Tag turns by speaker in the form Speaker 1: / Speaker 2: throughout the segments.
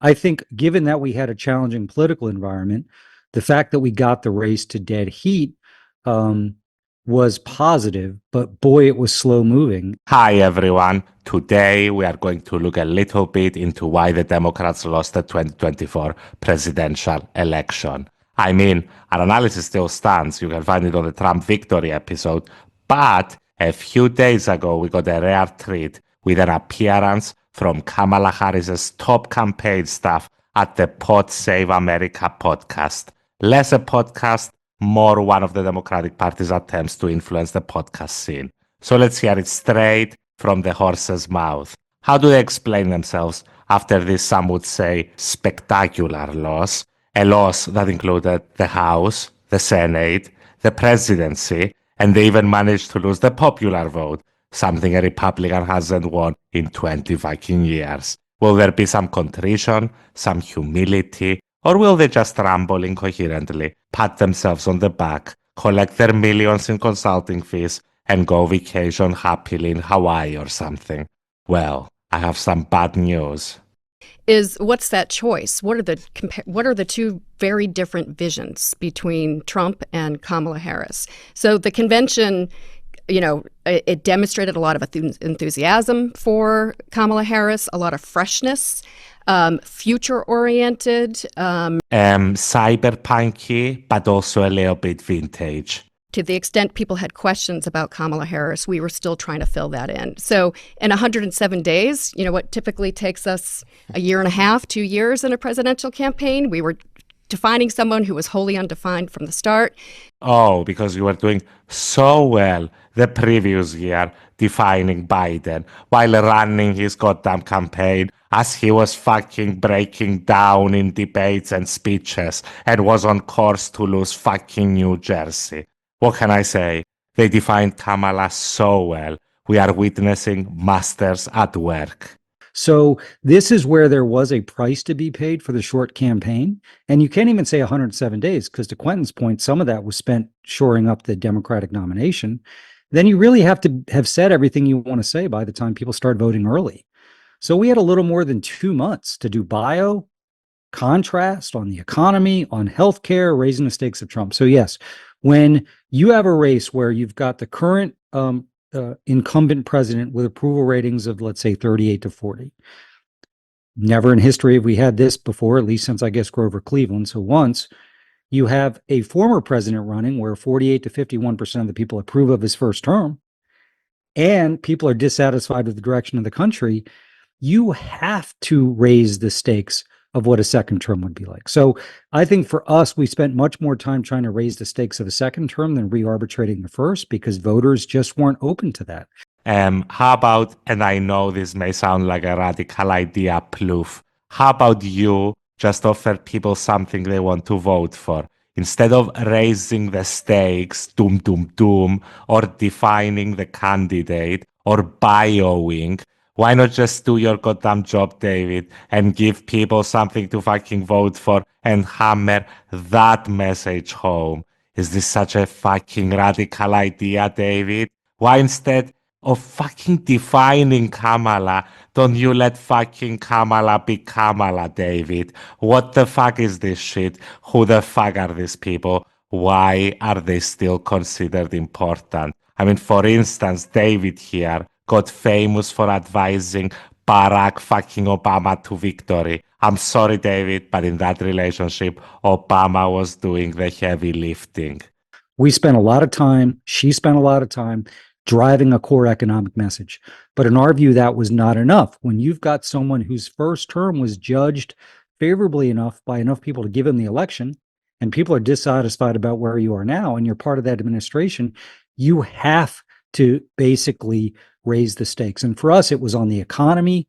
Speaker 1: I think given that we had a challenging political environment, the fact that we got the race to dead heat um, was positive, but boy, it was slow moving.
Speaker 2: Hi everyone. Today we are going to look a little bit into why the Democrats lost the 2024 presidential election. I mean, our analysis still stands. You can find it on the Trump victory episode. But a few days ago, we got a rare treat with an appearance from Kamala Harris's top campaign staff at the Pod Save America podcast. Less a podcast, more one of the Democratic Party's attempts to influence the podcast scene. So let's hear it straight from the horse's mouth. How do they explain themselves after this, some would say, spectacular loss? A loss that included the House, the Senate, the presidency, and they even managed to lose the popular vote, something a Republican hasn't won in 20 fucking years. Will there be some contrition, some humility, or will they just ramble incoherently, pat themselves on the back, collect their millions in consulting fees, and go vacation happily in Hawaii or something? Well, I have some bad news.
Speaker 3: What's that choice? What are the two very different visions between Trump and Kamala Harris? So the convention, it demonstrated a lot of enthusiasm for Kamala Harris, a lot of freshness, future-oriented.
Speaker 2: Cyberpunky, but also a little bit vintage.
Speaker 3: To the extent people had questions about Kamala Harris, we were still trying to fill that in. So in 107 days, what typically takes us a year and a half, 2 years in a presidential campaign, we were defining someone who was wholly undefined from the start.
Speaker 2: Oh, because you were doing so well the previous year defining Biden while running his goddamn campaign as he was fucking breaking down in debates and speeches and was on course to lose fucking New Jersey. What can I say? They defined Kamala so well. We are witnessing masters at work.
Speaker 1: So this is where there was a price to be paid for the short campaign. And you can't even say 107 days, because to Quentin's point, some of that was spent shoring up the Democratic nomination. Then you really have to have said everything you want to say by the time people start voting early. So we had a little more than 2 months to do bio, contrast on the economy, on healthcare, raising the stakes of Trump. So yes, when you have a race where you've got the current incumbent president with approval ratings of, let's say, 38 to 40. Never in history have we had this before, at least since, I guess, Grover Cleveland. So once you have a former president running where 48 to 51% of the people approve of his first term, and people are dissatisfied with the direction of the country, you have to raise the stakes of what a second term would be like. So I think for us, we spent much more time trying to raise the stakes of a second term than re-arbitrating the first, because voters just weren't open to that.
Speaker 2: How about, and I know this may sound like a radical idea, Plouffe, how about you just offer people something they want to vote for? Instead of raising the stakes, doom, doom, doom, or defining the candidate, or bioing, why not just do your goddamn job, David, and give people something to fucking vote for and hammer that message home? Is this such a fucking radical idea, David? Why instead of fucking defining Kamala, don't you let fucking Kamala be Kamala, David? What the fuck is this shit? Who the fuck are these people? Why are they still considered important? I mean, for instance, David here got famous for advising Barack fucking Obama to victory. I'm sorry, David, but in that relationship, Obama was doing the heavy lifting.
Speaker 1: We spent a lot of time, she spent a lot of time driving a core economic message. But in our view, that was not enough. When you've got someone whose first term was judged favorably enough by enough people to give him the election, and people are dissatisfied about where you are now, and you're part of that administration, you have to basically raise the stakes. And for us, it was on the economy.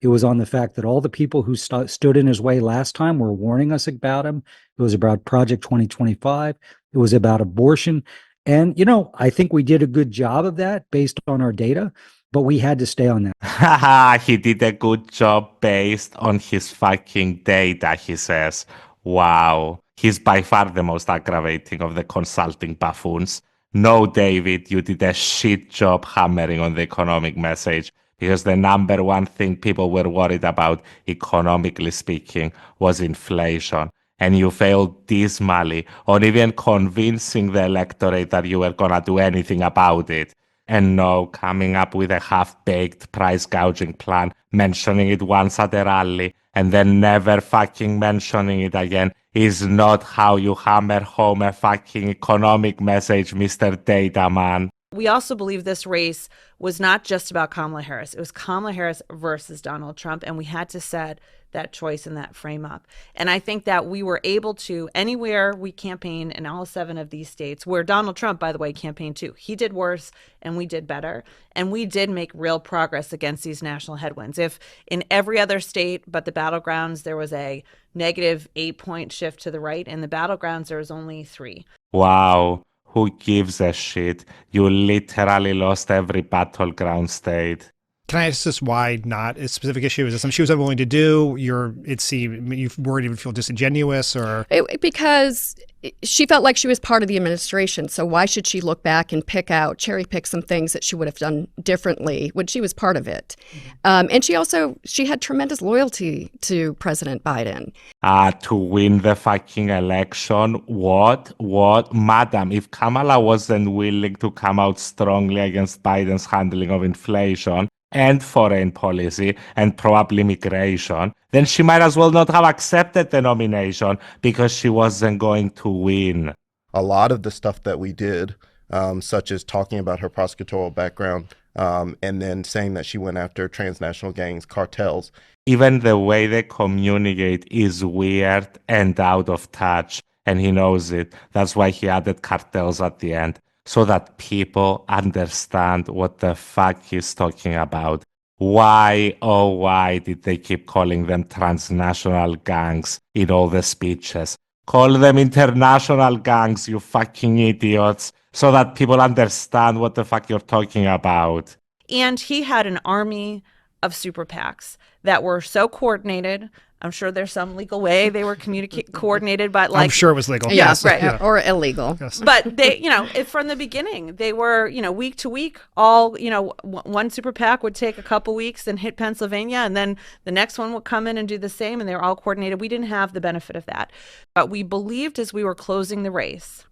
Speaker 1: It was on the fact that all the people who stood in his way last time were warning us about him. It was about Project 2025. It was about abortion. And, I think we did a good job of that based on our data, but we had to stay on
Speaker 2: that. He did a good job based on his fucking data, he says. Wow. He's by far the most aggravating of the consulting buffoons. No, David, you did a shit job hammering on the economic message because the number one thing people were worried about, economically speaking, was inflation. And you failed dismally on even convincing the electorate that you were going to do anything about it. And no, coming up with a half-baked price gouging plan, mentioning it once at a rally, and then never fucking mentioning it again is not how you hammer home a fucking economic message, Mr. Data Man.
Speaker 4: We also believe this race was not just about Kamala Harris. It was Kamala Harris versus Donald Trump, and we had to set that choice and that frame up. And I think that we were able to, anywhere we campaigned in all 7 of these states, where Donald Trump, by the way, campaigned too. He did worse and we did better. And we did make real progress against these national headwinds. If in every other state but the battlegrounds, there was a negative 8-point shift to the right, in the battlegrounds, there was only 3.
Speaker 2: Wow. Who gives a shit? You literally lost every battleground state.
Speaker 5: Can I ask this why not a specific issue? Is it something she was unwilling to do? You worried it would feel disingenuous, or
Speaker 3: because she felt like she was part of the administration. So why should she look back and cherry pick some things that she would have done differently when she was part of it? And she had tremendous loyalty to President Biden.
Speaker 2: To win the fucking election? What? Madam, if Kamala wasn't willing to come out strongly against Biden's handling of inflation and foreign policy and probably migration, then she might as well not have accepted the nomination because she wasn't going to win.
Speaker 6: A lot of the stuff that we did, such as talking about her prosecutorial background, and then saying that she went after transnational gangs, cartels.
Speaker 2: Even the way they communicate is weird and out of touch, and he knows it. That's why he added cartels at the end, so that people understand what the fuck he's talking about. Why, oh why did they keep calling them transnational gangs in all the speeches? Call them international gangs, you fucking idiots, so that people understand what the fuck you're talking about.
Speaker 4: And he had an army of super PACs that were so coordinated. I'm sure there's some legal way they were coordinated, but
Speaker 5: I'm sure it was legal.
Speaker 3: Yeah,
Speaker 5: Yes.
Speaker 3: right.
Speaker 5: Yeah.
Speaker 3: Or illegal.
Speaker 5: Yes.
Speaker 4: But they, from the beginning, they were, week to week, all, one super PAC would take a couple weeks and hit Pennsylvania, and then the next one would come in and do the same, and they were all coordinated. We didn't have the benefit of that. But we believed as we were closing the race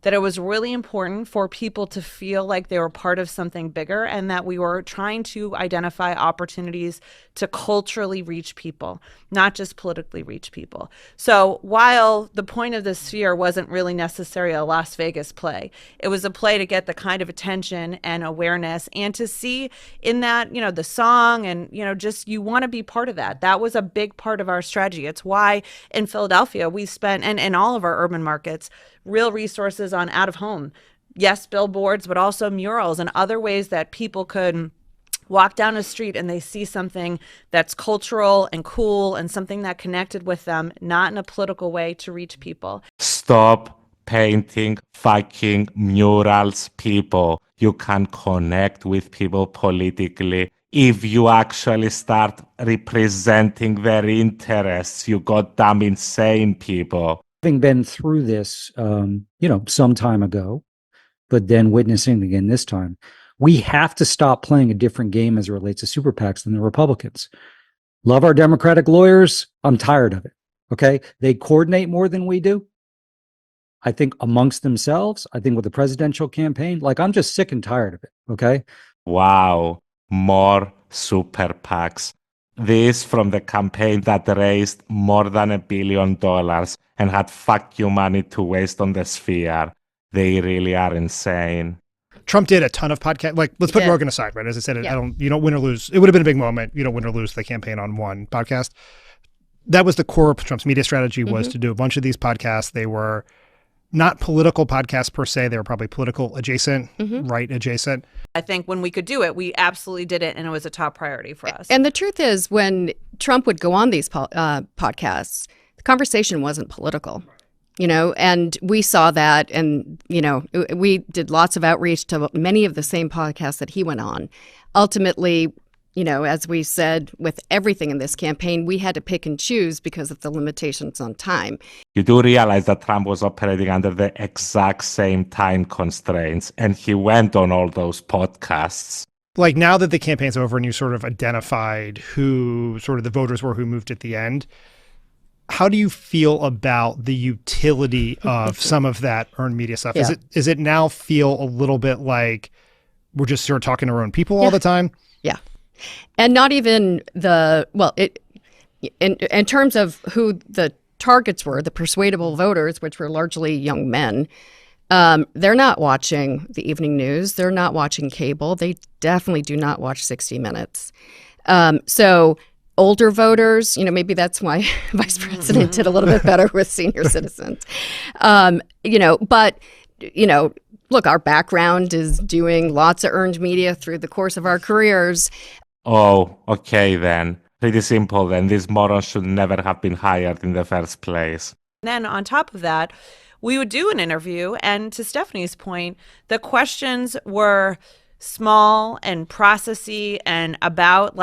Speaker 4: that it was really important for people to feel like they were part of something bigger, and that we were trying to identify opportunities to culturally reach people, not just politically reach people. So while the point of the Sphere wasn't really necessarily a Las Vegas play, it was a play to get the kind of attention and awareness, and to see in that, the song and, just you want to be part of that. That was a big part of our strategy. It's why in Philadelphia we spent, and in all of our urban markets, real resources on out of home. Yes, billboards, but also murals and other ways that people could walk down a street and they see something that's cultural and cool and something that connected with them, not in a political way, to reach people.
Speaker 2: Stop painting fucking murals, people. You can connect with people politically if you actually start representing their interests, you goddamn insane people.
Speaker 1: Having been through this, some time ago, but then witnessing it again this time, we have to stop playing a different game as it relates to super PACs than the Republicans. Love our Democratic lawyers. I'm tired of it. Okay. They coordinate more than we do. I think amongst themselves, I think with the presidential campaign, I'm just sick and tired of it. Okay.
Speaker 2: Wow. More super PACs. This from the campaign that raised more than $1 billion and had fuck you money to waste on the Sphere. They really are insane.
Speaker 5: Trump did a ton of podcasts. Let's put
Speaker 3: did.
Speaker 5: Rogan aside, right? As I said,
Speaker 3: Yeah.
Speaker 5: you don't win or lose. It would have been a big moment. You don't win or lose the campaign on one podcast. That was the core of Trump's media strategy, was to do a bunch of these podcasts. They were not political podcasts per se. They were probably political adjacent, right adjacent.
Speaker 4: I think when we could do it, we absolutely did it, and it was a top priority for us.
Speaker 3: And the truth is, when Trump would go on these podcasts, the conversation wasn't political, and we saw that. And, we did lots of outreach to many of the same podcasts that he went on. Ultimately, as we said, with everything in this campaign, we had to pick and choose because of the limitations on time.
Speaker 2: You do realize that Trump was operating under the exact same time constraints, and he went on all those podcasts.
Speaker 5: like now that the campaign's over and you sort of identified who sort of the voters were who moved at the end, how do you feel about the utility of some of that earned media stuff?
Speaker 3: Yeah.
Speaker 5: Is it now feel a little bit like we're just sort of talking to our own people all the time?
Speaker 3: Yeah. And not even in terms of who the targets were, the persuadable voters, which were largely young men, they're not watching the evening news. They're not watching cable. They definitely do not watch 60 Minutes. So older voters, maybe that's why Vice President did a little bit better with senior citizens. But look, our background is doing lots of earned media through the course of our careers.
Speaker 2: Oh, okay then. Pretty simple then. These morons should never have been hired in the first place.
Speaker 4: Then on top of that, we would do an interview, and to Stephanie's point, the questions were small and processy and about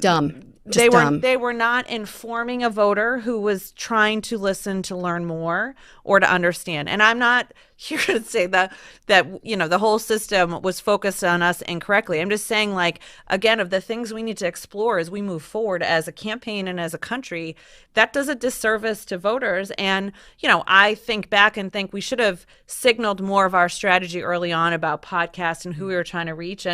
Speaker 3: Dumb.
Speaker 4: They were not informing a voter who was trying to listen to learn more or to understand. And I'm not here to say that the whole system was focused on us incorrectly. I'm just saying, again, of the things we need to explore as we move forward as a campaign and as a country, that does a disservice to voters. And I think back and think we should have signaled more of our strategy early on about podcasts and who we were trying to reach.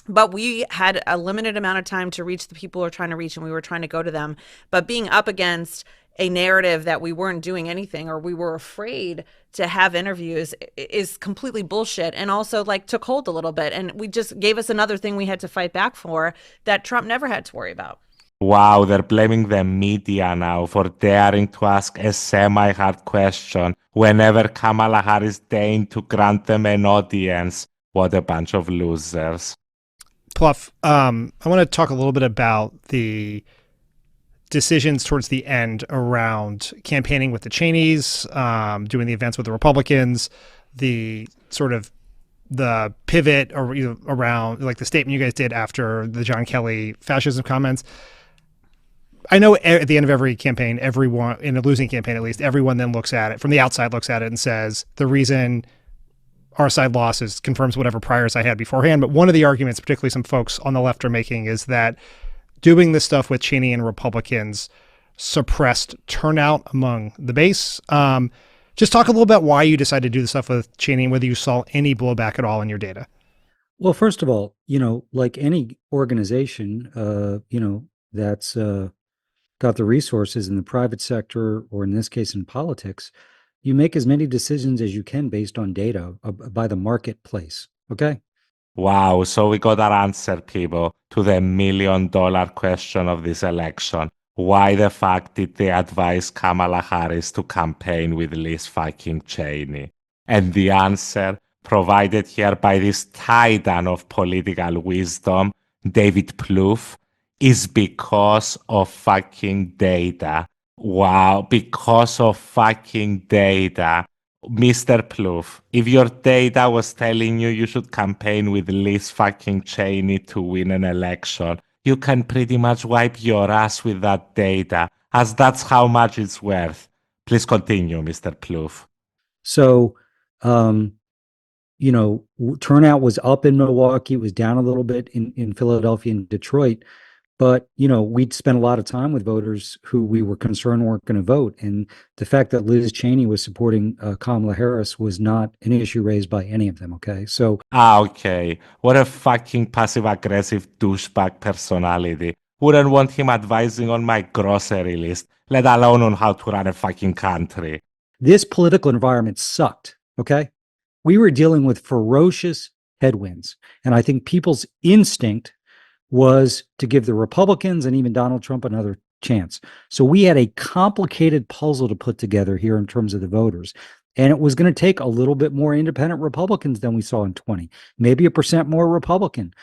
Speaker 4: But we had a limited amount of time to reach the people we were trying to reach, and we were trying to go to them. But being up against a narrative that we weren't doing anything or we were afraid to have interviews is completely bullshit, and also took hold a little bit. And we just gave us another thing we had to fight back for that Trump never had to worry about.
Speaker 2: Wow, they're blaming the media now for daring to ask a semi-hard question whenever Kamala Harris deigned to grant them an audience. What a bunch of losers.
Speaker 5: Pluff, I want to talk a little bit about the decisions towards the end around campaigning with the Cheneys, doing the events with the Republicans, the sort of the pivot around the statement you guys did after the John Kelly fascism comments. I know at the end of every campaign, everyone in a losing campaign, at least, everyone then looks at it from the outside, looks at it and says the reason our side losses confirms whatever priors I had beforehand. But one of the arguments, particularly some folks on the left are making, is that doing this stuff with Cheney and Republicans suppressed turnout among the base. Just talk a little about why you decided to do the stuff with Cheney and whether you saw any blowback at all in your data.
Speaker 1: Well, first of all, like any organization, that's got the resources in the private sector, or in this case in politics, you make as many decisions as you can based on data by the marketplace. Okay.
Speaker 2: Wow, so we got our answer, people, to the $1 million question of this election. Why the fuck did they advise Kamala Harris to campaign with Liz fucking Cheney? And the answer, provided here by this titan of political wisdom, David Plouffe, is because of fucking data. Wow, because of fucking data. Mr. Plouffe, if your data was telling you should campaign with Liz fucking Cheney to win an election, you can pretty much wipe your ass with that data, as that's how much it's worth. Please continue, Mr. Plouffe.
Speaker 1: So, turnout was up in Milwaukee. It was down a little bit in Philadelphia and Detroit. But, we'd spent a lot of time with voters who we were concerned weren't going to vote. And the fact that Liz Cheney was supporting Kamala Harris was not an issue raised by any of them. Okay. So.
Speaker 2: Okay. What a fucking passive-aggressive douchebag personality. Wouldn't want him advising on my grocery list, let alone on how to run a fucking country.
Speaker 1: This political environment sucked. Okay. We were dealing with ferocious headwinds. And I think people's instinct was to give the Republicans and even Donald Trump another chance. So we had a complicated puzzle to put together here in terms of the voters. And it was going to take a little bit more independent Republicans than we saw in 20, maybe 1% more Republican.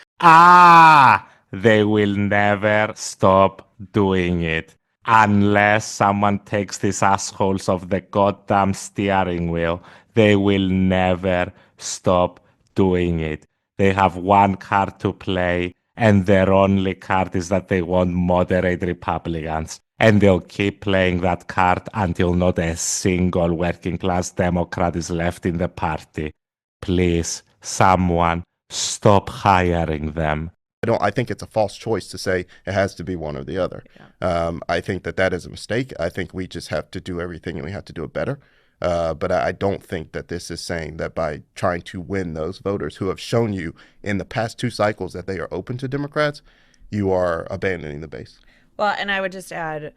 Speaker 2: They will never stop doing it unless someone takes these assholes off the goddamn steering wheel. They will never stop doing it. They have one card to play, and their only card is that they want moderate Republicans. And they'll keep playing that card until not a single working class Democrat is left in the party. Please, someone, stop hiring them.
Speaker 6: I think it's a false choice to say it has to be one or the other. I think that is a mistake. I think we just have to do everything and we have to do it better. But I don't think that this is saying that by trying to win those voters who have shown you in the past 2 cycles that they are open to Democrats, you are abandoning the base.
Speaker 4: Well, and I would just add,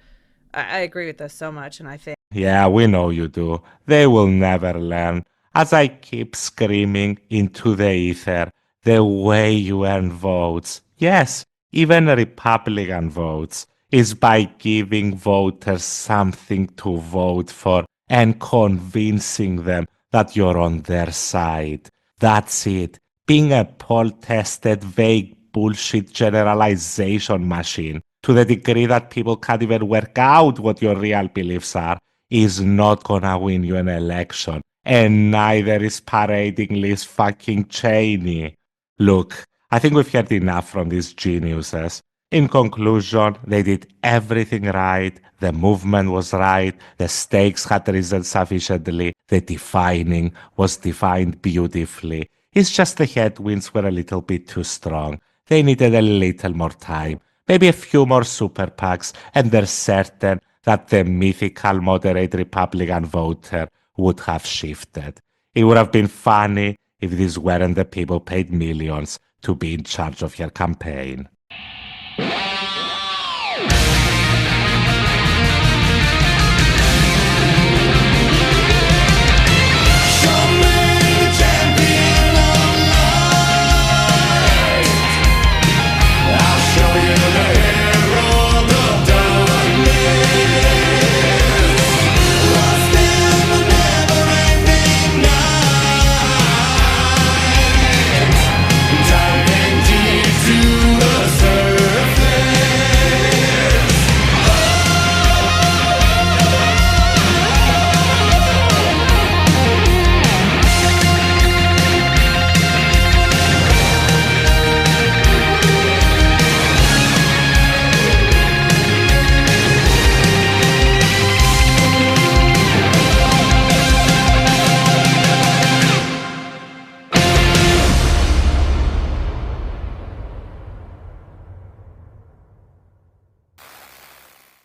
Speaker 4: I agree with this so much, and I think
Speaker 2: Yeah, we know you do. They will never learn. As I keep screaming into the ether, the way you earn votes, yes, even Republican votes, is by giving voters something to vote for and convincing them that you're on their side. That's it. Being a poll-tested, vague bullshit generalization machine to the degree that people can't even work out what your real beliefs are is not gonna win you an election. And neither is parading Liz fucking Cheney. Look, I think we've heard enough from these geniuses. In conclusion, they did everything right, the movement was right, the stakes had risen sufficiently, the defining was defined beautifully. It's just the headwinds were a little bit too strong. They needed a little more time, maybe a few more super PACs, and they're certain that the mythical moderate Republican voter would have shifted. It would have been funny if these weren't the people paid millions to be in charge of your campaign.